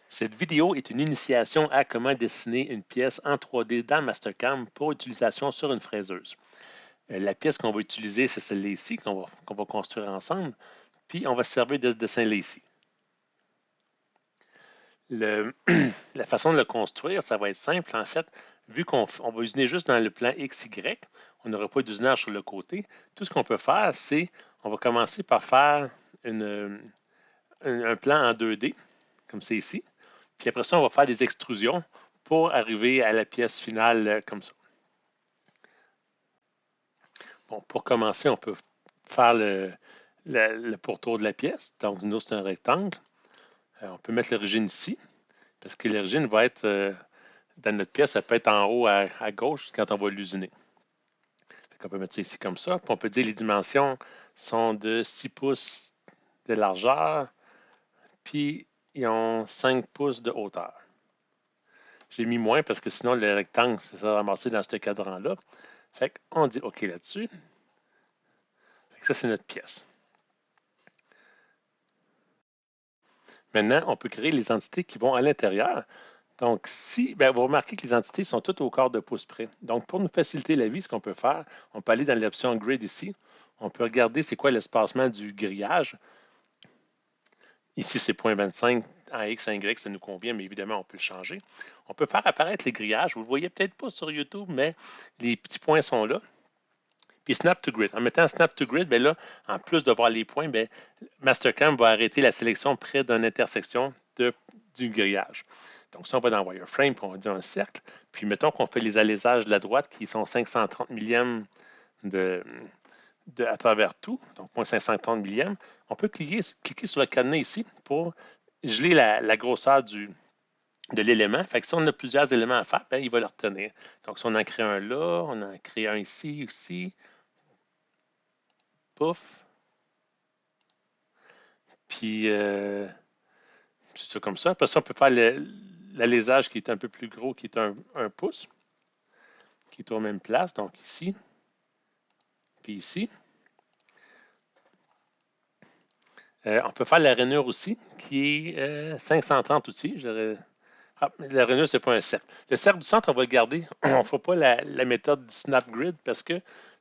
Cette vidéo est une initiation à comment dessiner une pièce en 3D dans Mastercam pour utilisation sur une fraiseuse. La pièce qu'on va utiliser, c'est celle-là ici qu'on va construire ensemble, puis on va se servir de ce dessin-là ici. La façon de le construire, ça va être simple. En fait, vu qu'on va usiner juste dans le plan XY, on n'aura pas d'usinage sur le côté. Tout ce qu'on peut faire, c'est on va commencer par faire un plan en 2D, comme c'est ici. Puis après ça, on va faire des extrusions pour arriver à la pièce finale comme ça. Bon, pour commencer, on peut faire le pourtour de la pièce. Donc, nous, c'est un rectangle. On peut mettre l'origine ici, parce que l'origine va être dans notre pièce, ça peut être en haut à gauche quand on va l'usiner. On peut mettre ça ici comme ça. Puis on peut dire que les dimensions sont de 6 pouces de largeur, puis ils ont 5 pouces de hauteur. J'ai mis moins parce que sinon le rectangle, ça va ramasser dans ce cadran-là. Fait qu'on dit OK là-dessus. Ça, c'est notre pièce. Maintenant, on peut créer les entités qui vont à l'intérieur. Donc, vous remarquez que les entités sont toutes au quart de pouce près. Donc, pour nous faciliter la vie, ce qu'on peut faire, on peut aller dans l'option Grid ici. On peut regarder c'est quoi l'espacement du grillage. Ici, c'est 0.25 en X, en Y, ça nous convient, mais évidemment, on peut le changer. On peut faire apparaître les grillages. Vous ne le voyez peut-être pas sur YouTube, mais les petits points sont là. Puis Snap to Grid. En mettant Snap to Grid, bien là, en plus de voir les points, bien, Mastercam va arrêter la sélection près d'une intersection du grillage. Donc, si on va dans Wireframe, puis on va dire un cercle, puis mettons qu'on fait les allésages de la droite qui sont 530 millièmes à travers tout, donc 530 millièmes, on peut cliquer sur le cadenas ici pour geler la grosseur de l'élément. Fait que si on a plusieurs éléments à faire, bien, il va le retenir. Donc, si on en crée un là, on en crée un ici aussi, pouf. Puis, c'est ça comme ça. Après ça, on peut faire l'alésage qui est un peu plus gros, qui est un pouce, qui est aux mêmes places. Donc, ici, puis ici. On peut faire la rainure aussi, qui est 530 aussi. La rainure, ce n'est pas un cercle. Le cercle du centre, on va le garder. On ne fera pas la méthode du Snap Grid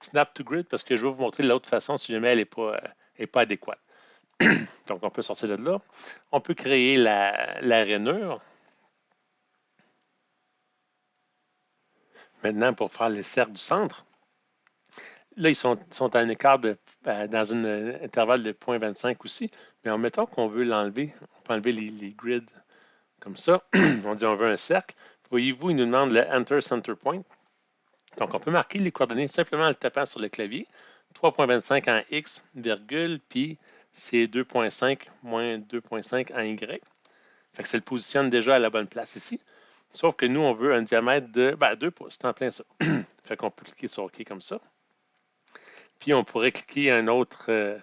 Snap to Grid, parce que je vais vous montrer de l'autre façon si jamais elle n'est pas adéquate. Donc, on peut sortir de là. On peut créer la rainure. Maintenant, pour faire les cercles du centre, là, ils sont à un écart dans un intervalle de 0.25 aussi, mais en mettant qu'on veut l'enlever, on peut enlever les grids comme ça. On dit on veut un cercle. Voyez-vous, il nous demande le Enter Center Point. Donc, on peut marquer les coordonnées simplement en le tapant sur le clavier. 3.25 en X, virgule, puis c'est 2.5 moins 2.5 en Y. Fait que ça le positionne déjà à la bonne place ici. Sauf que nous, on veut un diamètre de 2 pouces. C'est en plein ça. Fait qu'on peut cliquer sur OK comme ça. Puis on pourrait cliquer un l'autre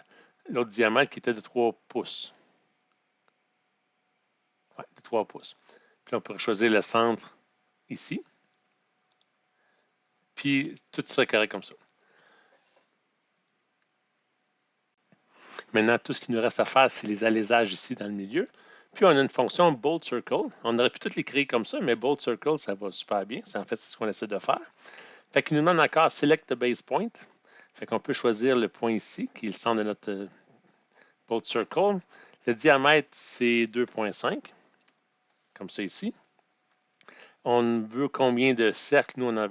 diamètre qui était de 3 pouces. Ouais, de 3 pouces. Puis on pourrait choisir le centre ici. Puis tout serait correct comme ça. Maintenant, tout ce qui nous reste à faire, c'est les allésages ici dans le milieu. Puis on a une fonction Bold Circle. On aurait pu toutes les créer comme ça, mais Bold Circle, ça va super bien. En fait, c'est ce qu'on essaie de faire. Fait qu'il nous demande encore Select the Base Point. Fait qu'on peut choisir le point ici, qui est le centre de notre Bold Circle. Le diamètre, c'est 2.5, comme ça ici. On veut combien de cercles? Nous, on en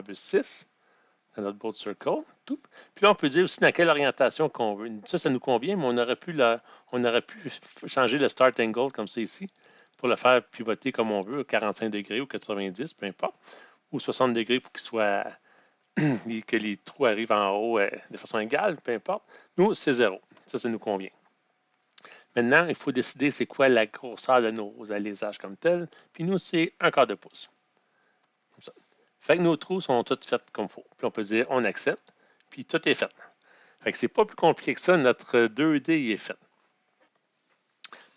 veut 6 dans notre Bold Circle. Tout. Puis là, on peut dire aussi dans quelle orientation qu'on veut. Ça nous convient, mais on aurait pu changer le Start Angle comme ça ici pour le faire pivoter comme on veut, 45 degrés ou 90, peu importe, ou 60 degrés pour qu'il soit que les trous arrivent en haut de façon égale, peu importe. Nous, c'est 0. Ça nous convient. Maintenant, il faut décider c'est quoi la grosseur de nos allésages comme tel. Puis nous, c'est 1/4 de pouce. Comme ça. Fait que nos trous sont tous faits comme il faut. Puis on peut dire on accepte, puis tout est fait. Fait que c'est pas plus compliqué que ça. Notre 2D est fait.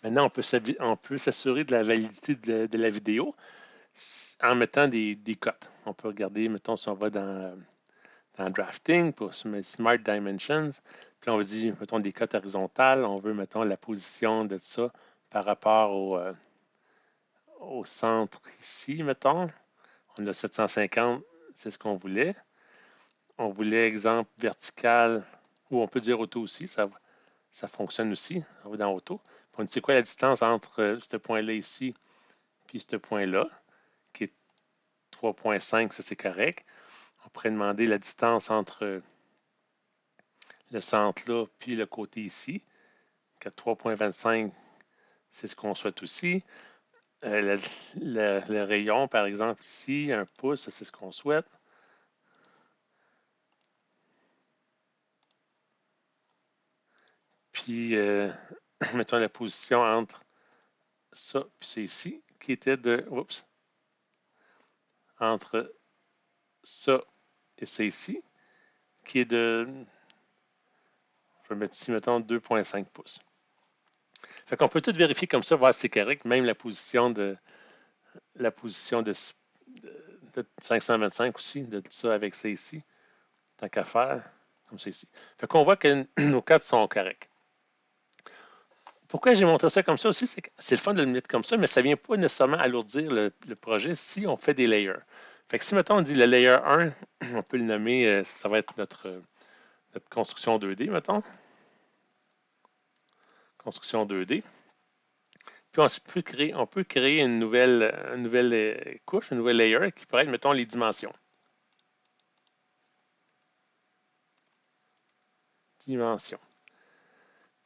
Maintenant, on peut s'assurer de la validité de la vidéo en mettant des cotes. On peut regarder, mettons, si on va dans Drafting pour Smart Dimensions. Puis on va dire, mettons, des cotes horizontales. On veut, mettons, la position de ça par rapport au centre ici, mettons. On a 750, c'est ce qu'on voulait. On voulait exemple vertical, ou on peut dire auto aussi, ça fonctionne aussi. On va dans auto. Puis on dit c'est quoi la distance entre ce point-là ici puis ce point-là, qui est 3,5, ça c'est correct. On pourrait demander la distance entre le centre là puis le côté ici, que 3,25, c'est ce qu'on souhaite aussi. Le rayon, par exemple, ici, 1 pouce, c'est ce qu'on souhaite. Puis, mettons la position entre ça et c'est ici, qui était de, oups, entre ça et c'est ici, qui est de, je vais mettre ici, mettons, 2,5 pouces. Fait qu'on peut tout vérifier comme ça, voir si c'est correct, même la position de 525 aussi, de ça avec ça ici, tant qu'à faire, comme ça ici. Fait qu'on voit que nos codes sont corrects. Pourquoi j'ai montré ça comme ça aussi, c'est que c'est le fun de le mettre comme ça, mais ça ne vient pas nécessairement alourdir le projet si on fait des layers. Fait que si, mettons, on dit le layer 1, on peut le nommer, ça va être notre construction 2D, mettons. Construction 2D. Puis on peut créer une nouvelle couche, une nouvelle layer qui pourrait être, mettons, les dimensions. Dimensions.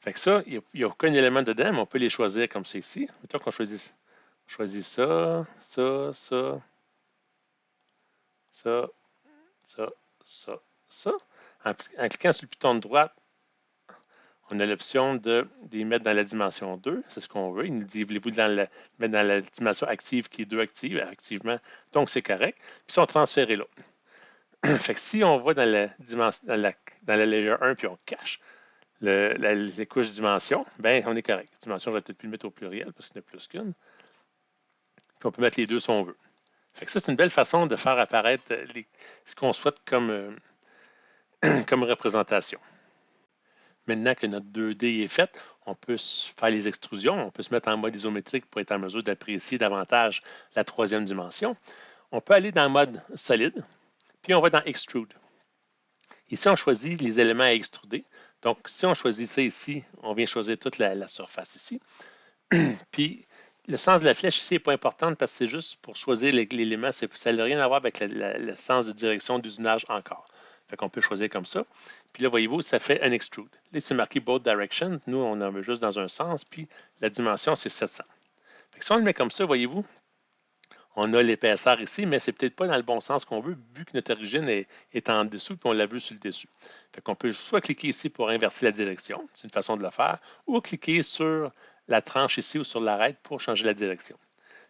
Fait que ça, il n'y a aucun élément dedans, mais on peut les choisir comme ça ici. Mettons qu'on choisit ça, ça, ça, ça, ça, ça, ça. En cliquant sur le piton de droite, on a l'option de les mettre dans la dimension 2. C'est ce qu'on veut. Il nous dit, voulez-vous mettre dans la dimension active qui est 2 active, activement. Donc, c'est correct. Puis, ils sont transférés là. Fait que si on va dans la dimension, dans la layer 1, puis on cache les couches dimension, ben on est correct. Dimension, j'aurais peut-être pu le mettre au pluriel parce qu'il n'y en a plus qu'une. Puis on peut mettre les deux si on veut. Fait que ça, c'est une belle façon de faire apparaître ce qu'on souhaite comme, comme représentation. Maintenant que notre 2D est fait, on peut faire les extrusions, on peut se mettre en mode isométrique pour être en mesure d'apprécier davantage la troisième dimension. On peut aller dans le mode solide, puis on va dans Extrude. Ici, on choisit les éléments à extruder. Donc, si on choisit ça ici, on vient choisir toute la surface ici. Puis, le sens de la flèche ici n'est pas important parce que c'est juste pour choisir l'élément. Ça n'a rien à voir avec le sens de direction d'usinage encore. Fait qu'on peut choisir comme ça. Puis là, voyez-vous, ça fait un extrude. Là, c'est marqué both direction. Nous, on en veut juste dans un sens. Puis la dimension, c'est 700. Fait que si on le met comme ça, voyez-vous, on a l'épaisseur ici, mais c'est peut-être pas dans le bon sens qu'on veut, vu que notre origine est en dessous, puis on l'a vu sur le dessus. Fait qu'on peut soit cliquer ici pour inverser la direction, c'est une façon de le faire, ou cliquer sur la tranche ici ou sur l'arête pour changer la direction.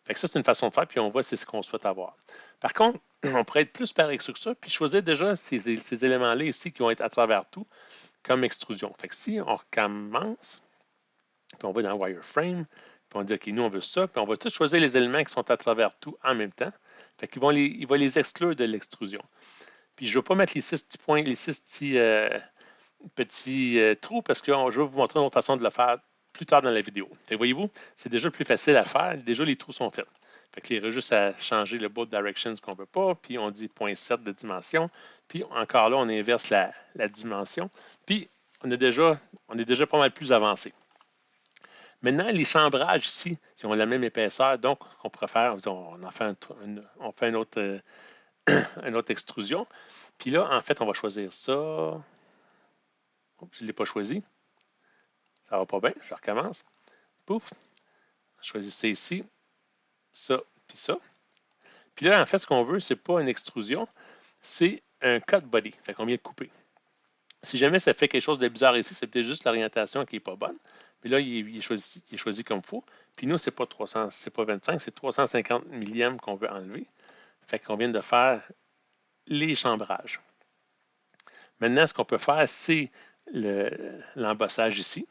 Fait que ça, c'est une façon de faire, puis on voit c'est ce qu'on souhaite avoir. Par contre, on pourrait être plus pareil que ça, puis choisir déjà ces éléments-là ici qui vont être à travers tout, comme extrusion. Fait que si on recommence, puis on va dans Wireframe, puis on dit, OK, nous, on veut ça, puis on va tous choisir les éléments qui sont à travers tout en même temps. Fait qu'il va les exclure de l'extrusion. Puis je ne vais pas mettre les 6 petits points, les 6 petits trous, parce que je vais vous montrer une autre façon de le faire plus tard dans la vidéo. Fait que voyez-vous, c'est déjà plus facile à faire. Déjà, les trous sont faits. Fait qu'il y aurait juste à changer le both directions qu'on ne veut pas, puis on dit 0.7 de dimension, puis encore là, on inverse la dimension, puis on est déjà pas mal plus avancé. Maintenant, les chambrages ici, qui ont la même épaisseur, donc on pourrait faire, on fait une autre extrusion. Puis là, en fait, on va choisir ça. Oups, je ne l'ai pas choisi. Ça ne va pas bien. Je recommence. Pouf. Je choisis ça ici, ça, puis ça. Puis là, en fait, ce qu'on veut, ce n'est pas une extrusion, c'est un cut body. Fait qu'on vient de couper. Si jamais ça fait quelque chose de bizarre ici, c'est peut-être juste l'orientation qui n'est pas bonne. Mais là, il est choisi comme il faut. Puis nous, ce n'est pas 300, c'est pas 25, c'est 350 millièmes qu'on veut enlever. Fait qu'on vient de faire les chambrages. Maintenant, ce qu'on peut faire, c'est l'embossage ici.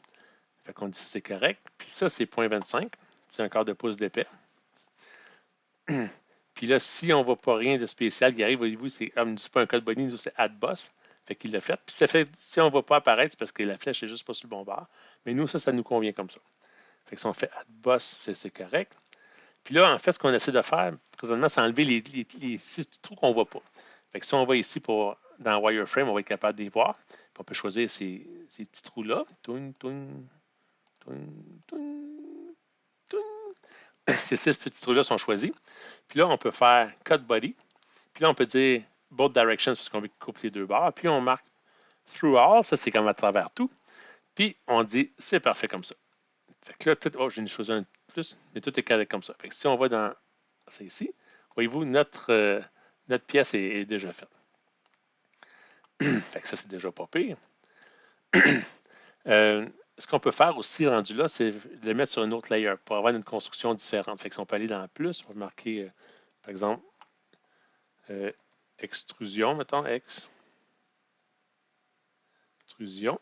Fait qu'on dit que c'est correct. Puis ça, c'est 0.25. C'est un quart de pouce d'épais. Puis là, si on ne voit pas rien de spécial qui arrive, voyez-vous, c'est pas un code body, nous, c'est add boss. Fait qu'il l'a fait. Puis si on ne va pas apparaître, c'est parce que la flèche n'est juste pas sur le bon bord. Mais nous, ça nous convient comme ça. Fait que si on fait add boss, c'est correct. Puis là, en fait, ce qu'on essaie de faire présentement, c'est enlever les 6 petits trous qu'on ne voit pas. Fait que si on va ici dans Wireframe, on va être capable de les voir. Puis on peut choisir ces petits trous-là. Toun, toun, toun, toun, toun. Ces 6 petits trous-là sont choisis. Puis là, on peut faire Cut Body. Puis là, on peut dire Both Directions parce qu'on veut couper les deux barres. Puis on marque Through All. Ça, c'est comme à travers tout. Puis on dit c'est parfait comme ça. Fait que là, j'ai choisi un plus, mais tout est correct comme ça. Fait que si on va dans ça ici, voyez-vous, notre pièce est déjà faite. Fait que ça, c'est déjà pas pire. Ce qu'on peut faire aussi rendu là, c'est de le mettre sur un autre layer pour avoir une construction différente. Fait que si on peut aller dans plus, on va marquer, par exemple, extrusion, mettons, extrusion.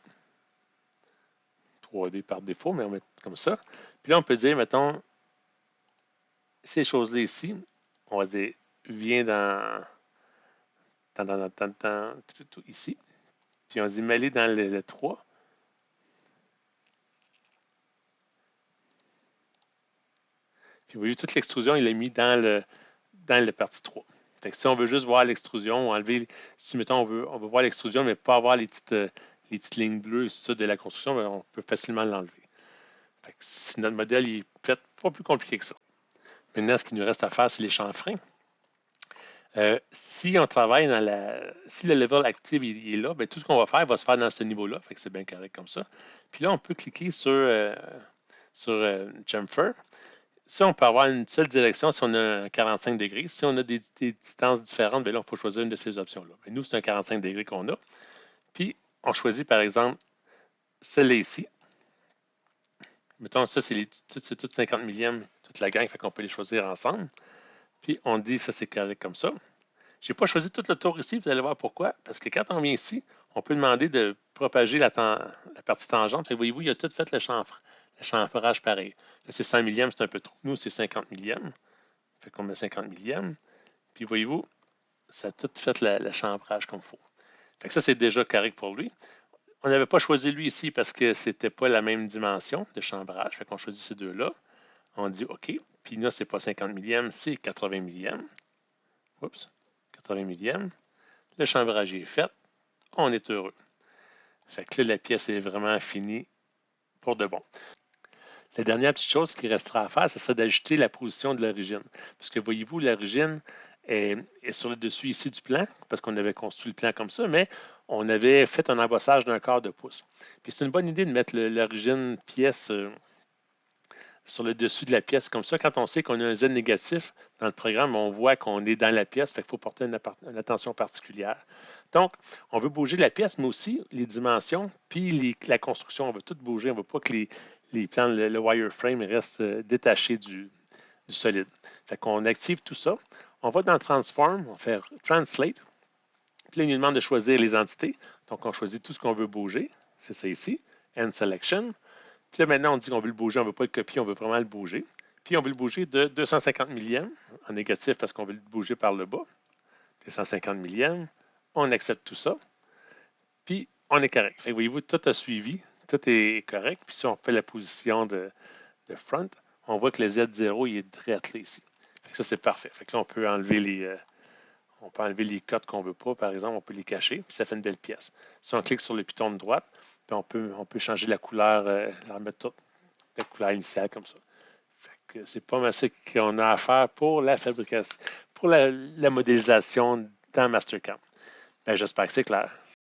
3D par défaut, mais on met comme ça. Puis là, on peut dire, mettons, ces choses-là ici, on va dire, viens tout ici. Puis on dit, mets-les dans le 3. Puis vous voyez, toute l'extrusion, il est mis dans le partie 3. Fait que si on veut juste voir l'extrusion, enlever, si mettons, on veut voir l'extrusion, mais pas avoir les petites lignes bleues ça, de la construction, bien, on peut facilement l'enlever. Fait que si notre modèle il est peut-être pas plus compliqué que ça. Maintenant, ce qu'il nous reste à faire, c'est les chanfreins. Si on travaille si le level active il est là, bien, tout ce qu'on va faire va se faire dans ce niveau-là. Fait que c'est bien correct comme ça. Puis là, on peut cliquer sur chamfer. Ça, on peut avoir une seule direction si on a un 45 degrés. Si on a des distances différentes, bien là, on peut choisir une de ces options-là. Mais nous, c'est un 45 degrés qu'on a. Puis, on choisit, par exemple, celle-là ici. Mettons, ça, c'est tout 50 millièmes, toute la gang, fait qu'on peut les choisir ensemble. Puis, on dit, ça, c'est correct comme ça. Je n'ai pas choisi tout le tour ici, vous allez voir pourquoi. Parce que quand on vient ici, on peut demander de propager la partie tangente. Voyez-vous, il a tout fait le chamferage pareil. Là, c'est 100 millièmes, c'est un peu trop. Nous, c'est 50 millièmes. Fait qu'on met 50 millièmes. Puis voyez-vous, ça a tout fait le chambrage comme il faut. Fait que ça, c'est déjà correct pour lui. On n'avait pas choisi lui ici parce que c'était pas la même dimension de chambrage. Fait qu'on choisit ces deux-là. On dit OK. Puis là, c'est pas 50 millièmes, c'est 80 millièmes. Oups, 80 millièmes. Le chambrage est fait. On est heureux. Fait que là, la pièce est vraiment finie pour de bon. La dernière petite chose qui restera à faire, ce serait d'ajouter la position de l'origine. Parce que voyez-vous, l'origine est sur le dessus ici du plan, parce qu'on avait construit le plan comme ça, mais on avait fait un embossage d'un quart de pouce. Puis c'est une bonne idée de mettre l'origine pièce sur le dessus de la pièce. Comme ça, quand on sait qu'on a un Z négatif dans le programme, on voit qu'on est dans la pièce, fait qu'il faut porter une attention particulière. Donc, on veut bouger la pièce, mais aussi les dimensions, puis la construction. On veut tout bouger. On ne veut pas que les plans, le wireframe reste détaché du solide. Fait qu'on active tout ça. On va dans Transform, on fait Translate. Puis là, il nous demande de choisir les entités. Donc, on choisit tout ce qu'on veut bouger. C'est ça ici. End Selection. Puis là, maintenant, on dit qu'on veut le bouger. On ne veut pas le copier, on veut vraiment le bouger. Puis, on veut le bouger de 250 millièmes en négatif parce qu'on veut le bouger par le bas. 250 millièmes. On accepte tout ça. Puis, on est correct. Fait que voyez-vous, tout a suivi. Tout est correct. Puis, si on fait la position de front, on voit que le Z0 il est direct là ici. Fait que ça, c'est parfait. Fait que là, on peut enlever les cotes qu'on ne veut pas, par exemple, on peut les cacher, puis ça fait une belle pièce. Si on clique sur le piton de droite, puis on peut changer la couleur, la remettre toute la couleur initiale comme ça. Fait que c'est pas mal ça qu'on a à faire pour la fabrication, pour la modélisation dans Mastercam. Ben, j'espère que c'est clair.